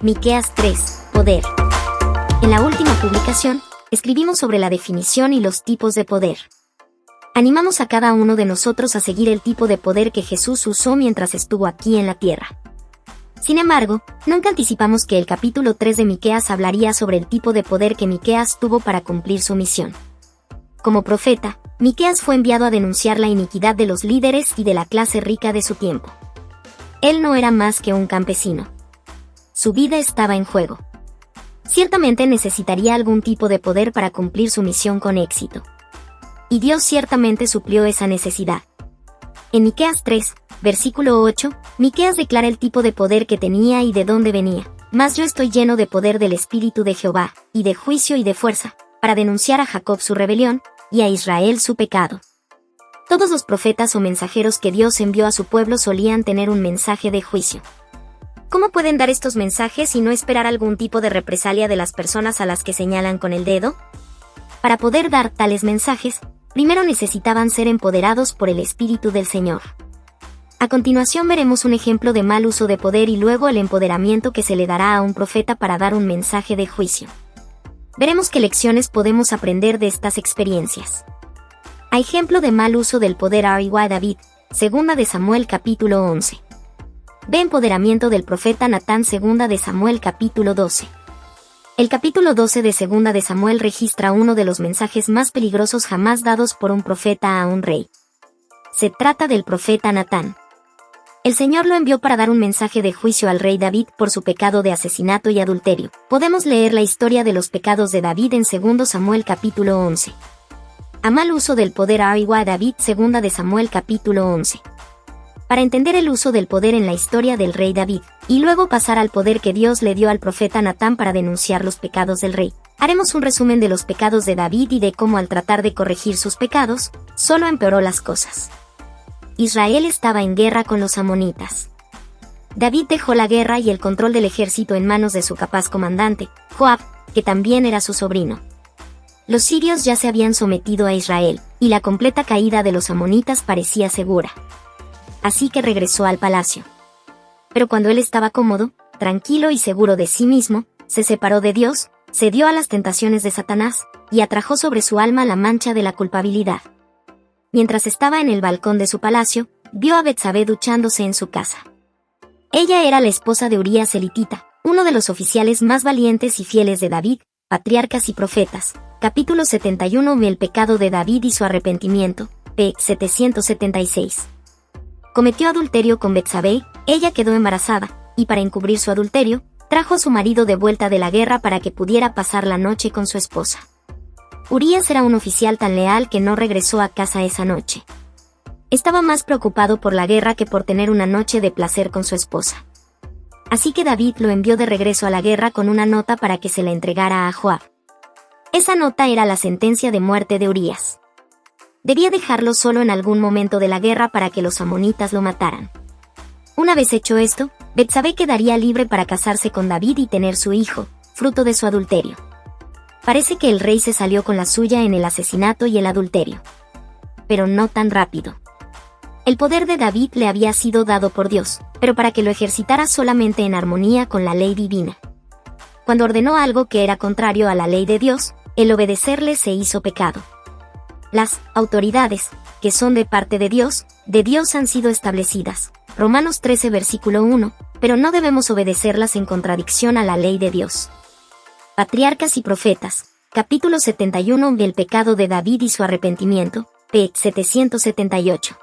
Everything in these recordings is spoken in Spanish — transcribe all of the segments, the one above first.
Miqueas 3, poder. En la última publicación, escribimos sobre la definición y los tipos de poder. Animamos a cada uno de nosotros a seguir el tipo de poder que Jesús usó mientras estuvo aquí en la tierra. Sin embargo, nunca anticipamos que el capítulo 3 de Miqueas hablaría sobre el tipo de poder que Miqueas tuvo para cumplir su misión. Como profeta, Miqueas fue enviado a denunciar la iniquidad de los líderes y de la clase rica de su tiempo. Él no era más que un campesino. Su vida estaba en juego. Ciertamente necesitaría algún tipo de poder para cumplir su misión con éxito. Y Dios ciertamente suplió esa necesidad. En Miqueas 3, versículo 8, Miqueas declara el tipo de poder que tenía y de dónde venía. Mas yo estoy lleno de poder del Espíritu de Jehová, y de juicio y de fuerza, para denunciar a Jacob su rebelión, y a Israel su pecado. Todos los profetas o mensajeros que Dios envió a su pueblo solían tener un mensaje de juicio. ¿Cómo pueden dar estos mensajes y no esperar algún tipo de represalia de las personas a las que señalan con el dedo? Para poder dar tales mensajes, primero necesitaban ser empoderados por el Espíritu del Señor. A continuación veremos un ejemplo de mal uso de poder y luego el empoderamiento que se le dará a un profeta para dar un mensaje de juicio. Veremos qué lecciones podemos aprender de estas experiencias. A ejemplo de mal uso del poder R.Y. David, 2 de Samuel capítulo 11. Ve empoderamiento del profeta Natán, 2 de Samuel capítulo 12. El capítulo 12 de 2 de Samuel registra uno de los mensajes más peligrosos jamás dados por un profeta a un rey. Se trata del profeta Natán. El Señor lo envió para dar un mensaje de juicio al rey David por su pecado de asesinato y adulterio. Podemos leer la historia de los pecados de David en 2 Samuel capítulo 11. A mal uso del poder R.Y. David, 2 de Samuel capítulo 11. Para entender el uso del poder en la historia del rey David, y luego pasar al poder que Dios le dio al profeta Natán para denunciar los pecados del rey, haremos un resumen de los pecados de David y de cómo al tratar de corregir sus pecados, solo empeoró las cosas. Israel estaba en guerra con los amonitas. David dejó la guerra y el control del ejército en manos de su capaz comandante, Joab, que también era su sobrino. Los sirios ya se habían sometido a Israel, y la completa caída de los amonitas parecía segura. Así que regresó al palacio. Pero cuando él estaba cómodo, tranquilo y seguro de sí mismo, se separó de Dios, cedió a las tentaciones de Satanás, y atrajo sobre su alma la mancha de la culpabilidad. Mientras estaba en el balcón de su palacio, vio a Betsabé duchándose en su casa. Ella era la esposa de Urías elitita, uno de los oficiales más valientes y fieles de David, Patriarcas y Profetas, capítulo 71. El pecado de David y su arrepentimiento, p. 776. Cometió adulterio con Betsabé, ella quedó embarazada, y para encubrir su adulterio, trajo a su marido de vuelta de la guerra para que pudiera pasar la noche con su esposa. Urías era un oficial tan leal que no regresó a casa esa noche. Estaba más preocupado por la guerra que por tener una noche de placer con su esposa. Así que David lo envió de regreso a la guerra con una nota para que se la entregara a Joab. Esa nota era la sentencia de muerte de Urías. Debía dejarlo solo en algún momento de la guerra para que los amonitas lo mataran. Una vez hecho esto, Betsabé quedaría libre para casarse con David y tener su hijo, fruto de su adulterio. Parece que el rey se salió con la suya en el asesinato y el adulterio. Pero no tan rápido. El poder de David le había sido dado por Dios, pero para que lo ejercitara solamente en armonía con la ley divina. Cuando ordenó algo que era contrario a la ley de Dios, el obedecerle se hizo pecado. Las autoridades, que son de parte de Dios han sido establecidas. Romanos 13 versículo 1, pero no debemos obedecerlas en contradicción a la ley de Dios. Patriarcas y Profetas, capítulo 71. El pecado de David y su arrepentimiento, p. 778.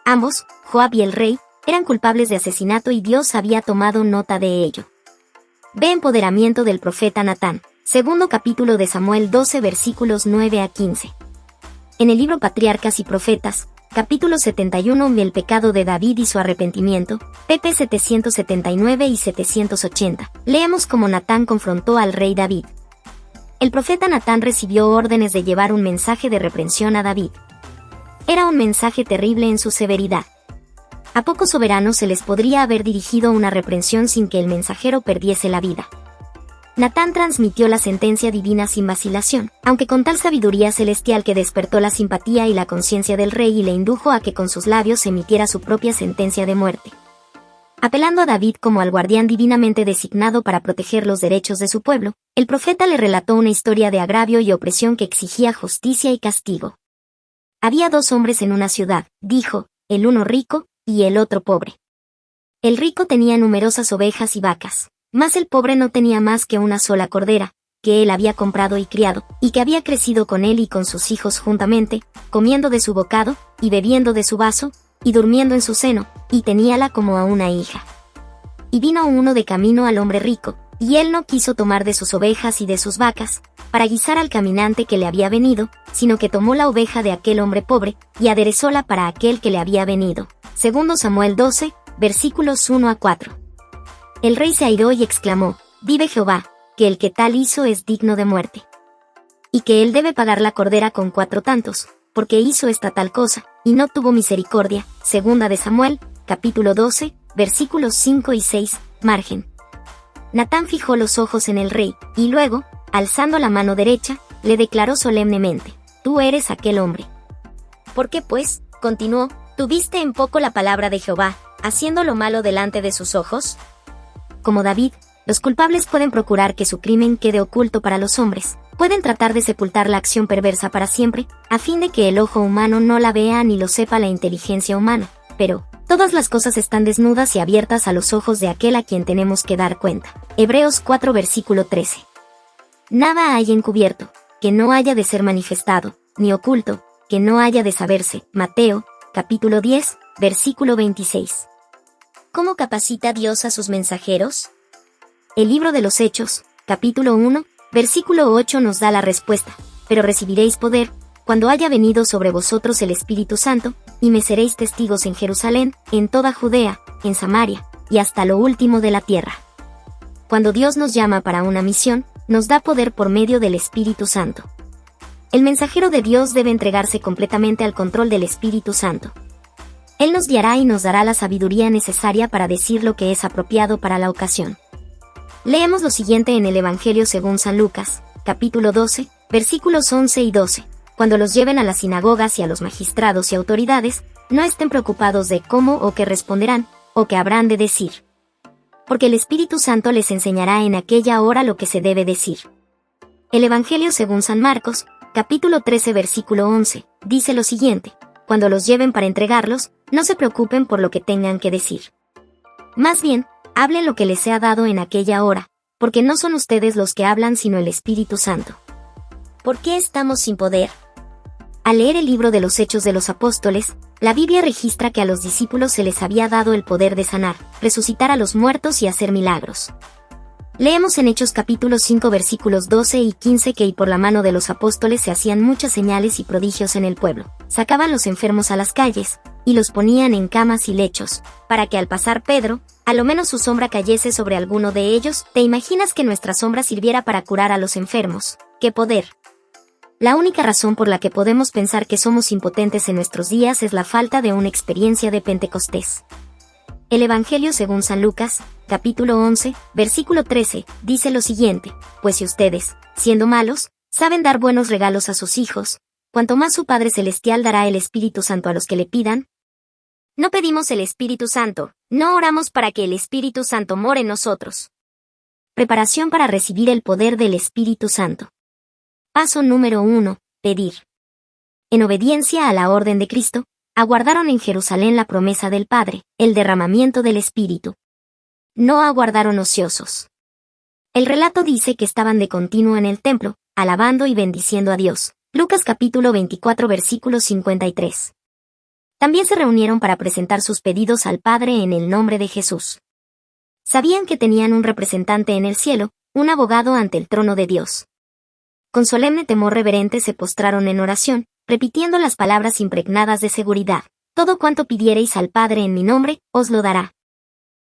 Ambos, Joab y el rey, eran culpables de asesinato y Dios había tomado nota de ello. Ve empoderamiento del profeta Natán, 2 capítulo de Samuel 12 versículos 9 a 15. En el libro Patriarcas y Profetas, capítulo 71. El pecado de David y su arrepentimiento, pp. 779 y 780, leemos cómo Natán confrontó al rey David. El profeta Natán recibió órdenes de llevar un mensaje de reprensión a David. Era un mensaje terrible en su severidad. A pocos soberanos se les podría haber dirigido una reprensión sin que el mensajero perdiese la vida. Natán transmitió la sentencia divina sin vacilación, aunque con tal sabiduría celestial que despertó la simpatía y la conciencia del rey y le indujo a que con sus labios emitiera su propia sentencia de muerte. Apelando a David como al guardián divinamente designado para proteger los derechos de su pueblo, el profeta le relató una historia de agravio y opresión que exigía justicia y castigo. Había dos hombres en una ciudad, dijo, el uno rico y el otro pobre. El rico tenía numerosas ovejas y vacas, mas el pobre no tenía más que una sola cordera, que él había comprado y criado, y que había crecido con él y con sus hijos juntamente, comiendo de su bocado, y bebiendo de su vaso, y durmiendo en su seno, y teníala como a una hija. Y vino uno de camino al hombre rico, y él no quiso tomar de sus ovejas y de sus vacas, para guisar al caminante que le había venido, sino que tomó la oveja de aquel hombre pobre, y aderezóla para aquel que le había venido. Segundo Samuel 12, versículos 1 a 4. El rey se airó y exclamó, vive Jehová, que el que tal hizo es digno de muerte. Y que él debe pagar la cordera con 4 tantos, porque hizo esta tal cosa, y no tuvo misericordia. Segunda de Samuel, capítulo 12, versículos 5 y 6, margen. Natán fijó los ojos en el rey, y luego, alzando la mano derecha, le declaró solemnemente, tú eres aquel hombre. ¿Por qué pues, continuó, tuviste en poco la palabra de Jehová, haciendo lo malo delante de sus ojos? Como David, los culpables pueden procurar que su crimen quede oculto para los hombres, pueden tratar de sepultar la acción perversa para siempre, a fin de que el ojo humano no la vea ni lo sepa la inteligencia humana, pero todas las cosas están desnudas y abiertas a los ojos de aquel a quien tenemos que dar cuenta. Hebreos 4 versículo 13. Nada hay encubierto, que no haya de ser manifestado, ni oculto, que no haya de saberse. Mateo, capítulo 10, versículo 26. ¿Cómo capacita Dios a sus mensajeros? El libro de los Hechos, capítulo 1, versículo 8 nos da la respuesta, pero recibiréis poder, cuando haya venido sobre vosotros el Espíritu Santo, y me seréis testigos en Jerusalén, en toda Judea, en Samaria, y hasta lo último de la tierra. Cuando Dios nos llama para una misión, nos da poder por medio del Espíritu Santo. El mensajero de Dios debe entregarse completamente al control del Espíritu Santo. Él nos guiará y nos dará la sabiduría necesaria para decir lo que es apropiado para la ocasión. Leemos lo siguiente en el Evangelio según San Lucas, capítulo 12, versículos 11 y 12. Cuando los lleven a las sinagogas y a los magistrados y autoridades, no estén preocupados de cómo o qué responderán, o qué habrán de decir. Porque el Espíritu Santo les enseñará en aquella hora lo que se debe decir. El Evangelio según San Marcos, capítulo 13 versículo 11, dice lo siguiente, cuando los lleven para entregarlos, no se preocupen por lo que tengan que decir. Más bien, hablen lo que les sea dado en aquella hora, porque no son ustedes los que hablan sino el Espíritu Santo. ¿Por qué estamos sin poder? Al leer el libro de los Hechos de los Apóstoles, la Biblia registra que a los discípulos se les había dado el poder de sanar, resucitar a los muertos y hacer milagros. Leemos en Hechos capítulo 5 versículos 12 y 15 que y por la mano de los apóstoles se hacían muchas señales y prodigios en el pueblo, sacaban los enfermos a las calles, y los ponían en camas y lechos, para que al pasar Pedro, a lo menos su sombra cayese sobre alguno de ellos. ¿Te imaginas que nuestra sombra sirviera para curar a los enfermos? ¡Qué poder! La única razón por la que podemos pensar que somos impotentes en nuestros días es la falta de una experiencia de Pentecostés. El Evangelio según San Lucas, capítulo 11, versículo 13, dice lo siguiente, pues si ustedes, siendo malos, saben dar buenos regalos a sus hijos, cuanto más su Padre Celestial dará el Espíritu Santo a los que le pidan. No pedimos el Espíritu Santo, no oramos para que el Espíritu Santo more en nosotros. Preparación para recibir el poder del Espíritu Santo. Paso número 1, pedir. En obediencia a la orden de Cristo, aguardaron en Jerusalén la promesa del Padre, el derramamiento del Espíritu. No aguardaron ociosos. El relato dice que estaban de continuo en el templo, alabando y bendiciendo a Dios. Lucas capítulo 24 versículo 53. También se reunieron para presentar sus pedidos al Padre en el nombre de Jesús. Sabían que tenían un representante en el cielo, un abogado ante el trono de Dios. Con solemne temor reverente se postraron en oración, repitiendo las palabras impregnadas de seguridad. Todo cuanto pidiereis al Padre en mi nombre, os lo dará.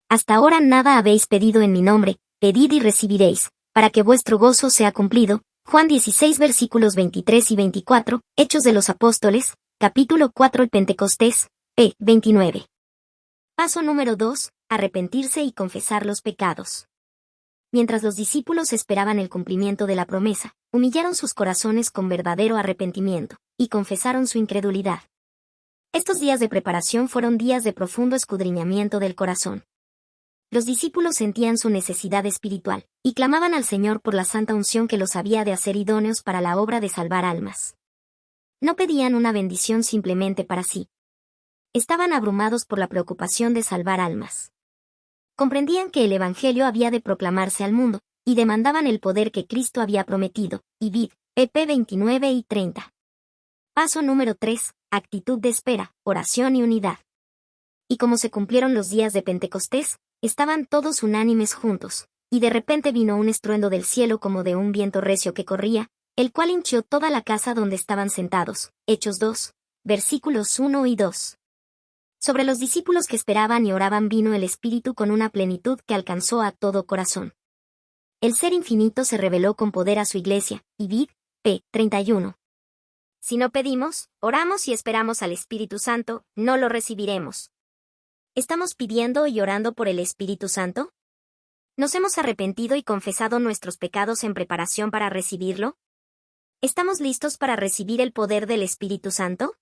Hasta ahora nada habéis pedido en mi nombre, pedid y recibiréis, para que vuestro gozo sea cumplido. Juan 16 versículos 23 y 24, Hechos de los Apóstoles, capítulo 4 el Pentecostés, p. 29. Paso número 2, arrepentirse y confesar los pecados. Mientras los discípulos esperaban el cumplimiento de la promesa, humillaron sus corazones con verdadero arrepentimiento, y confesaron su incredulidad. Estos días de preparación fueron días de profundo escudriñamiento del corazón. Los discípulos sentían su necesidad espiritual, y clamaban al Señor por la santa unción que los había de hacer idóneos para la obra de salvar almas. No pedían una bendición simplemente para sí. Estaban abrumados por la preocupación de salvar almas. Comprendían que el Evangelio había de proclamarse al mundo, y demandaban el poder que Cristo había prometido, y vid, pp 29 y 30. Paso número 3, actitud de espera, oración y unidad. Y como se cumplieron los días de Pentecostés, estaban todos unánimes juntos, y de repente vino un estruendo del cielo como de un viento recio que corría, el cual hinchió toda la casa donde estaban sentados. Hechos 2, versículos 1 y 2. Sobre los discípulos que esperaban y oraban vino el Espíritu con una plenitud que alcanzó a todo corazón. El Ser Infinito se reveló con poder a su iglesia, y vid, p. 31. Si no pedimos, oramos y esperamos al Espíritu Santo, no lo recibiremos. ¿Estamos pidiendo y orando por el Espíritu Santo? ¿Nos hemos arrepentido y confesado nuestros pecados en preparación para recibirlo? ¿Estamos listos para recibir el poder del Espíritu Santo?